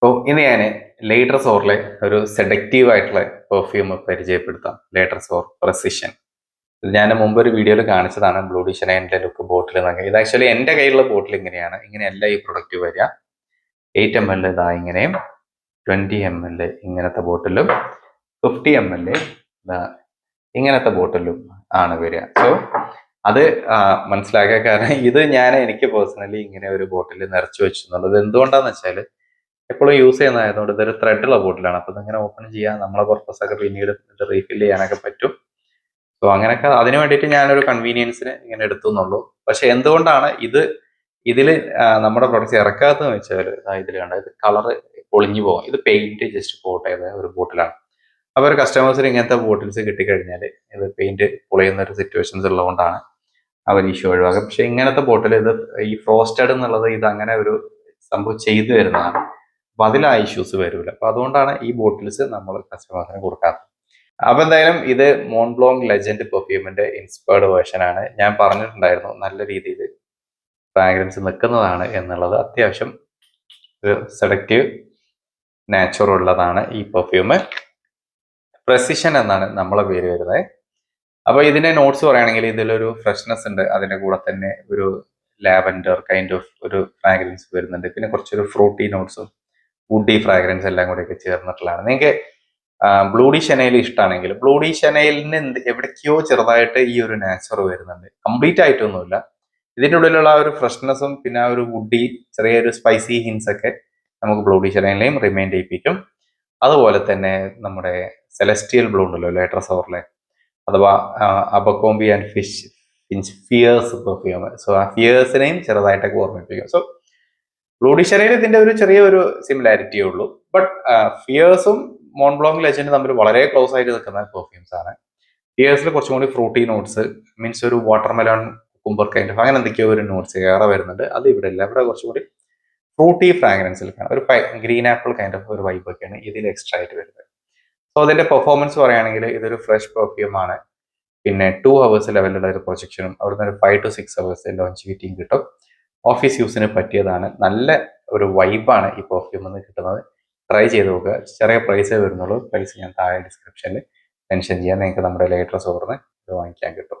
അപ്പോൾ ഇന്ന് ഞാൻ ലേറ്റർ സോറിലെ ഒരു സെഡക്റ്റീവ് ആയിട്ടുള്ള പെർഫ്യൂം പരിചയപ്പെടുത്താം. ലേറ്റർ സോർ പ്രസിഷൻ. ഇത് ഞാൻ മുമ്പ് ഒരു വീഡിയോയിൽ കാണിച്ചതാണ്. ബ്ലൂ ഡി ഷനൈൻ്റെ ലുക്ക് ബോട്ടിൽ എന്നൊക്കെ. ഇത് ആക്ച്വലി എൻ്റെ കയ്യിലുള്ള ബോട്ടിൽ ഇങ്ങനെയാണ്. ഇങ്ങനെയല്ല ഈ പ്രൊഡക്റ്റ് വരിക. 8 ml ഇതാ ഇങ്ങനെയും 20 ml ഇങ്ങനത്തെ ബോട്ടിലും 50 ml ഇതാ ഇങ്ങനത്തെ ബോട്ടിലും ആണ് വരിക. സോ അത് മനസ്സിലാക്കുക. കാരണം ഇത് എനിക്ക് പേഴ്സണലി ഇങ്ങനെ ഒരു ബോട്ടിൽ നിറച്ചു വെച്ചു എന്നുള്ളത് എന്തുകൊണ്ടാന്ന് വെച്ചാൽ എപ്പോഴും യൂസ് ചെയ്യുന്നതായതുകൊണ്ട് ഇതൊരു ത്രെഡുള്ള ബോട്ടിലാണ്. അപ്പോൾ ഇതിങ്ങനെ ഓപ്പൺ ചെയ്യാൻ നമ്മളെ പർപ്പസ് ഒക്കെ പിന്നീട് ഇത് റീഫിൽ ചെയ്യാനൊക്കെ പറ്റും. സോ അങ്ങനെയൊക്കെ അതിന് വേണ്ടിയിട്ട് ഞാനൊരു കൺവീനിയൻസിന് ഇങ്ങനെ എടുത്തു എന്നുള്ളൂ. പക്ഷെ എന്തുകൊണ്ടാണ് ഇതിൽ നമ്മുടെ പ്രൊഡക്ട്സ് ഇറക്കാത്തതെന്ന് വെച്ചാൽ ഇതിൽ കണ്ട ഇത് കളറ് പൊളിഞ്ഞു പോകും. ഇത് പെയിന്റ് ജസ്റ്റ് കോട്ട് ചെയ്ത ഒരു ബോട്ടിലാണ്. അപ്പോൾ ഒരു കസ്റ്റമേഴ്സിന് ഇങ്ങനത്തെ ബോട്ടിൽസ് കിട്ടിക്കഴിഞ്ഞാൽ ഇത് പെയിന്റ് പൊളിയുന്ന ഒരു സിറ്റുവേഷൻസ് ഉള്ളതുകൊണ്ടാണ് അവർ ഇഷ്യൂ ഒഴിവാക്കുക. പക്ഷെ ഇങ്ങനത്തെ ബോട്ടിൽ ഇത് ഈ ഫ്രോസ്റ്റഡ് എന്നുള്ളത് ഇത് അങ്ങനെ ഒരു സംഭവം ചെയ്തു വരുന്നതാണ്. അപ്പൊ അതിൽ ആ ഇഷ്യൂസ് വരില്ല. അപ്പൊ അതുകൊണ്ടാണ് ഈ ബോട്ടിൽസ് നമ്മൾ കസ്റ്റമേഴ്സിന് കൊടുക്കാത്തത്. അപ്പൊ എന്തായാലും ഇത് മോൺബ്ലോങ് ലെജൻഡ് പെർഫ്യൂമിന്റെ ഇൻസ്പയർഡ് വേർഷൻ ആണ്. ഞാൻ പറഞ്ഞിട്ടുണ്ടായിരുന്നു നല്ല രീതിയിൽ ഫ്രാഗ്രൻസ് നിൽക്കുന്നതാണ് എന്നുള്ളത്. അത്യാവശ്യം ഒരു സെലക്റ്റീവ് നാച്ചുറൽ ഉള്ളതാണ് ഈ പെർഫ്യൂം. പ്രസിഷൻ എന്നാണ് നമ്മളെ പേര് വരുന്നത്. അപ്പൊ ഇതിന്റെ നോട്ട്സ് പറയുകയാണെങ്കിൽ ഇതിലൊരു ഫ്രഷ്നെസ് ഉണ്ട്. അതിന്റെ കൂടെ തന്നെ ഒരു ലാവൻഡർ കൈൻഡ് ഓഫ് ഒരു ഫ്രാഗ്രൻസ് വരുന്നുണ്ട്. പിന്നെ കുറച്ചൊരു ഫ്രൂട്ടി നോട്ട്സും വുഡി ഫ്രാഗ്രൻസ് എല്ലാം കൂടെയൊക്കെ ചേർന്നിട്ടുള്ളതാണ്. നിങ്ങൾക്ക് ബ്ലൂ ഡി ഷനൈൽ ഇഷ്ടമാണെങ്കിൽ ബ്ലൂ ഡി ഷനൈലിന് എവിടേക്കോ ചെറുതായിട്ട് ഈ ഒരു നാച്ചർ വരുന്നുണ്ട്. കംപ്ലീറ്റ് ആയിട്ടൊന്നുമില്ല. ഇതിൻ്റെ ഉള്ളിലുള്ള ആ ഒരു ഫ്രഷ്നെസ്സും പിന്നെ ആ ഒരു വുഡി ചെറിയൊരു സ്പൈസി ഹിൻസ് ഒക്കെ നമുക്ക് ബ്ലൂ ഡി ഷനൈലിനെയും റിമൈൻ ചെയ്യിപ്പിക്കും. അതുപോലെ തന്നെ നമ്മുടെ സെലസ്റ്റിയൽ ബ്ലൂ ഉണ്ടല്ലോ ലേറ്റർ സോറിലെ, അഥവാ അബക്കോംബി ആൻഡ് ഫിയേഴ്സ് പെർഫ്യൂം. സോ ആ ഫിയേഴ്സിനെയും ചെറുതായിട്ടൊക്കെ ഓർമ്മിപ്പിക്കും. സോ ബ്ലൂ ഡി ഷനൈൽ ഇതിന്റെ ഒരു ചെറിയൊരു സിമിലാരിറ്റിയേ ഉള്ളൂ. ബട്ട് ഫിയേഴ്സും മോൺബ്ലോങ് ലെജൻഡ് തമ്മിൽ വളരെ ക്ലോസ് ആയിട്ട് നിൽക്കുന്ന പെർഫ്യൂംസ് ആണ്. ഫിയേഴ്സിൽ കുറച്ചും കൂടി ഫ്രൂട്ടി നോട്ട്സ്, മീൻസ് ഒരു വാട്ടർമെലോൺ കുക്കുംബർ കൈൻഡ് ഓഫ് അങ്ങനെ എന്തൊക്കെയോ ഒരു നോട്ട്സ് ഏറെ വരുന്നുണ്ട്. അത് ഇവിടെ ഇല്ല. ഇവിടെ കുറച്ചും കൂടി ഫ്രൂട്ടി ഫ്രാഗ്രൻസിലേക്കാണ് ഒരു ഗ്രീൻ ആപ്പിൾ കൈൻഡ് ഓഫ് ഒരു വൈബ് ഒക്കെയാണ് ഇതിൽ എക്സ്ട്രാ ആയിട്ട് വരുന്നത്. സോ അതിന്റെ പെർഫോമൻസ് പറയുകയാണെങ്കിൽ ഇതൊരു ഫ്രഷ് പെർഫ്യൂം ആണ്. പിന്നെ 2 hours ലെവലിലുള്ള ഒരു പ്രൊജക്ഷനും അവിടുന്ന് ഒരു 5 to 6 hours ലോഞ്ചിവിറ്റിയും കിട്ടും. ഓഫീസ് യൂസിന് പറ്റിയതാണ്. നല്ല ഒരു വൈബാണ് ഈ പെർഫ്യൂമിൽ നിന്ന് കിട്ടുന്നത്. ട്രൈ ചെയ്ത് നോക്കുക. ചെറിയ പ്രൈസേ വരുന്നുള്ളൂ. പ്രൈസ് ഞാൻ താഴെ ഡിസ്ക്രിപ്ഷനിൽ മെൻഷൻ ചെയ്യാം. നിങ്ങൾക്ക് നമ്മുടെ ലേറ്റർ സോറിന് ഇത് വാങ്ങിക്കാൻ കിട്ടും.